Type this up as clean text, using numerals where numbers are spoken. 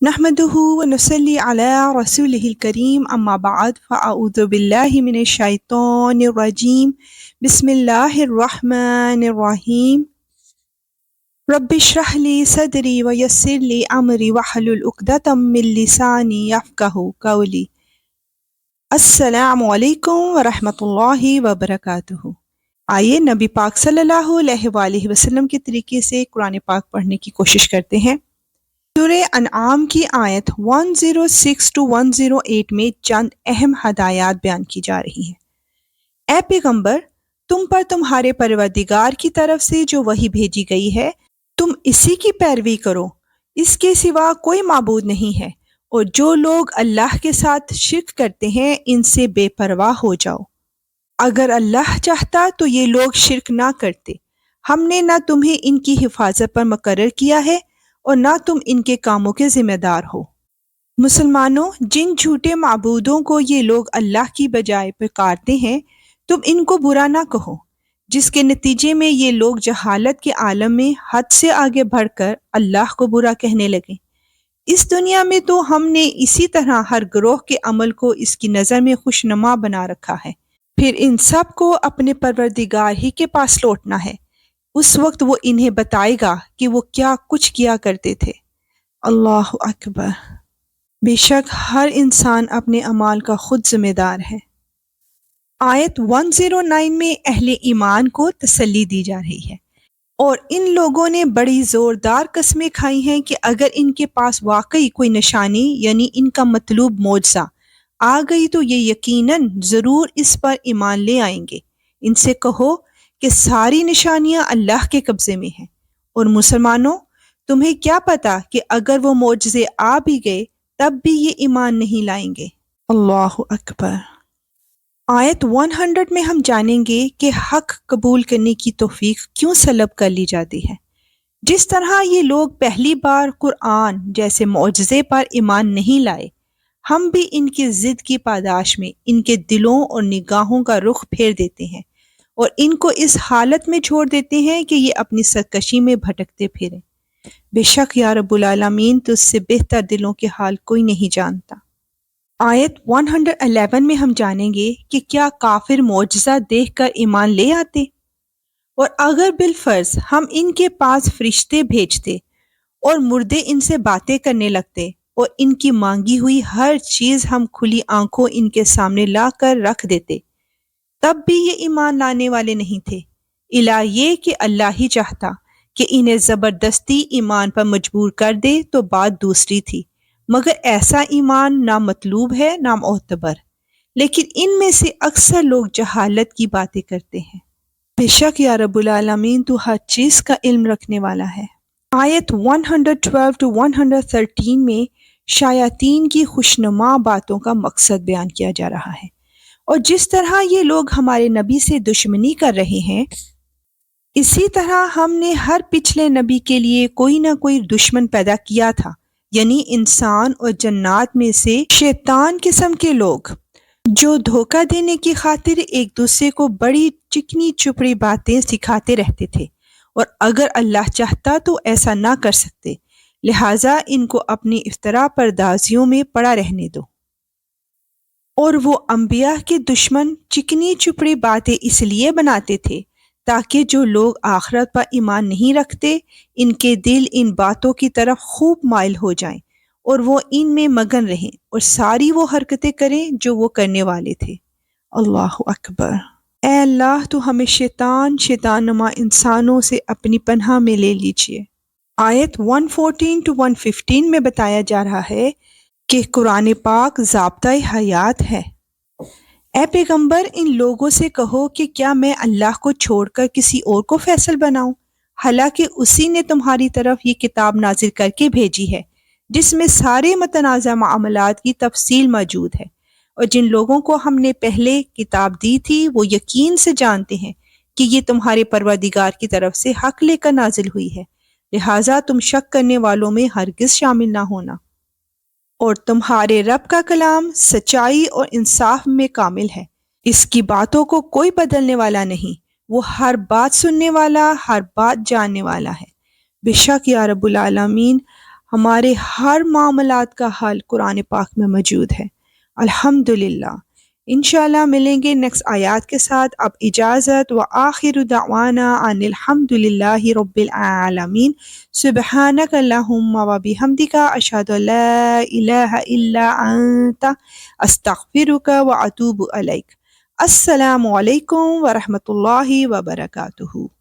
نحمده ونصلي على رسوله الكريم أما بعد فأعوذ بالله من الشيطان الرجيم بسم الله الرحمن الرحيم رب اشرح لي صدري ويسر لي أمري واحلل عقدة من لساني يفقهوا قولي السلام علیکم ورحمۃ اللہ وبرکاتہ۔ آئیے نبی پاک صلی اللہ علیہ وآلہ وسلم کے طریقے سے قرآن پاک پڑھنے کی کوشش کرتے ہیں۔ سورہ انعام کی آیت 106 to 108 میں چند اہم ہدایات بیان کی جا رہی ہیں۔ اے پیغمبر، تم پر تمہارے پروردگار کی طرف سے جو وحی بھیجی گئی ہے تم اسی کی پیروی کرو، اس کے سوا کوئی معبود نہیں ہے، اور جو لوگ اللہ کے ساتھ شرک کرتے ہیں ان سے بے پرواہ ہو جاؤ۔ اگر اللہ چاہتا تو یہ لوگ شرک نہ کرتے، ہم نے نہ تمہیں ان کی حفاظت پر مقرر کیا ہے اور نہ تم ان کے کاموں کے ذمہ دار ہو۔ مسلمانوں، جن جھوٹے معبودوں کو یہ لوگ اللہ کی بجائے پکارتے ہیں تم ان کو برا نہ کہو، جس کے نتیجے میں یہ لوگ جہالت کے عالم میں حد سے آگے بڑھ کر اللہ کو برا کہنے لگے۔ اس دنیا میں تو ہم نے اسی طرح ہر گروہ کے عمل کو اس کی نظر میں خوشنما بنا رکھا ہے، پھر ان سب کو اپنے پروردگار ہی کے پاس لوٹنا ہے، اس وقت وہ انہیں بتائے گا کہ وہ کیا کچھ کیا کرتے تھے۔ اللہ اکبر۔ بے شک ہر انسان اپنے اعمال کا خود ذمہ دار ہے۔ آیت 109 میں اہل ایمان کو تسلی دی جا رہی ہے، اور ان لوگوں نے بڑی زوردار قسمیں کھائی ہیں کہ اگر ان کے پاس واقعی کوئی نشانی یعنی ان کا مطلوب معجزہ آ گئی تو یہ یقیناً ضرور اس پر ایمان لے آئیں گے۔ ان سے کہو کہ ساری نشانیاں اللہ کے قبضے میں ہیں، اور مسلمانوں تمہیں کیا پتا کہ اگر وہ معجزے آ بھی گئے تب بھی یہ ایمان نہیں لائیں گے۔ اللہ اکبر۔ آیت 100 میں ہم جانیں گے کہ حق قبول کرنے کی توفیق کیوں سلب کر لی جاتی ہے۔ جس طرح یہ لوگ پہلی بار قرآن جیسے معجزے پر ایمان نہیں لائے، ہم بھی ان کی ضد کی پاداش میں ان کے دلوں اور نگاہوں کا رخ پھیر دیتے ہیں اور ان کو اس حالت میں چھوڑ دیتے ہیں کہ یہ اپنی سرکشی میں بھٹکتے پھریں۔ بے شک یا رب العالمین تجھ سے بہتر دلوں کے حال کوئی نہیں جانتا۔ آیت 111 میں ہم جانیں گے کہ کیا کافر معجزہ دیکھ کر ایمان لے آتے؟ اور اگر بالفرض ہم ان کے پاس فرشتے بھیجتے اور مردے ان سے باتیں کرنے لگتے اور ان کی مانگی ہوئی ہر چیز ہم کھلی آنکھوں ان کے سامنے لا کر رکھ دیتے، تب بھی یہ ایمان لانے والے نہیں تھے، الا یہ کہ اللہ ہی چاہتا کہ انہیں زبردستی ایمان پر مجبور کر دے تو بات دوسری تھی، مگر ایسا ایمان نہ مطلوب ہے نہ معتبر، لیکن ان میں سے اکثر لوگ جہالت کی باتیں کرتے ہیں۔ بے شک یا رب العالمین تو ہر چیز کا علم رکھنے والا ہے۔ آیت 112 to 113 میں شیاطین کی خوشنما باتوں کا مقصد بیان کیا جا رہا ہے، اور جس طرح یہ لوگ ہمارے نبی سے دشمنی کر رہے ہیں اسی طرح ہم نے ہر پچھلے نبی کے لیے کوئی نہ کوئی دشمن پیدا کیا تھا، یعنی انسان اور جنات میں سے شیطان قسم کے لوگ جو دھوکہ دینے کی خاطر ایک دوسرے کو بڑی چکنی چپڑی باتیں سکھاتے رہتے تھے، اور اگر اللہ چاہتا تو ایسا نہ کر سکتے، لہٰذا ان کو اپنی افترا پردازیوں میں پڑا رہنے دو۔ اور وہ انبیاء کے دشمن چکنی چپڑی باتیں اس لیے بناتے تھے تاکہ جو لوگ آخرت پر ایمان نہیں رکھتے ان کے دل ان باتوں کی طرف خوب مائل ہو جائیں اور وہ ان میں مگن رہیں اور ساری وہ حرکتیں کریں جو وہ کرنے والے تھے۔ اللہ اکبر۔ اے اللہ تو ہمیں شیطان نما انسانوں سے اپنی پناہ میں لے لیجئے۔ آیت 114 to 115 میں بتایا جا رہا ہے کہ قرآن پاک ضابطۂ حیات ہے۔ اے پیغمبر ان لوگوں سے کہو کہ کیا میں اللہ کو چھوڑ کر کسی اور کو فیصل بناؤں، حالانکہ اسی نے تمہاری طرف یہ کتاب نازل کر کے بھیجی ہے جس میں سارے متنازع معاملات کی تفصیل موجود ہے، اور جن لوگوں کو ہم نے پہلے کتاب دی تھی وہ یقین سے جانتے ہیں کہ یہ تمہارے پروردگار کی طرف سے حق لے کر نازل ہوئی ہے، لہٰذا تم شک کرنے والوں میں ہرگز شامل نہ ہونا۔ اور تمہارے رب کا کلام سچائی اور انصاف میں کامل ہے، اس کی باتوں کو کوئی بدلنے والا نہیں، وہ ہر بات سننے والا، ہر بات جاننے والا ہے۔ بے شک یا رب العالمین ہمارے ہر معاملات کا حل قرآن پاک میں موجود ہے۔ الحمدللہ۔ انشاءاللہ ملیں گے نیکسٹ آیات کے ساتھ۔ اب اجازت، وآخر دعوانا ان الحمدللہ رب العالمین۔ سبحانک اللہم وبحمدک، اشہد ان لا الہ الا انت، استغفرک واتوب الیک۔ السلام علیکم ورحمۃ اللہ وبرکاتہ۔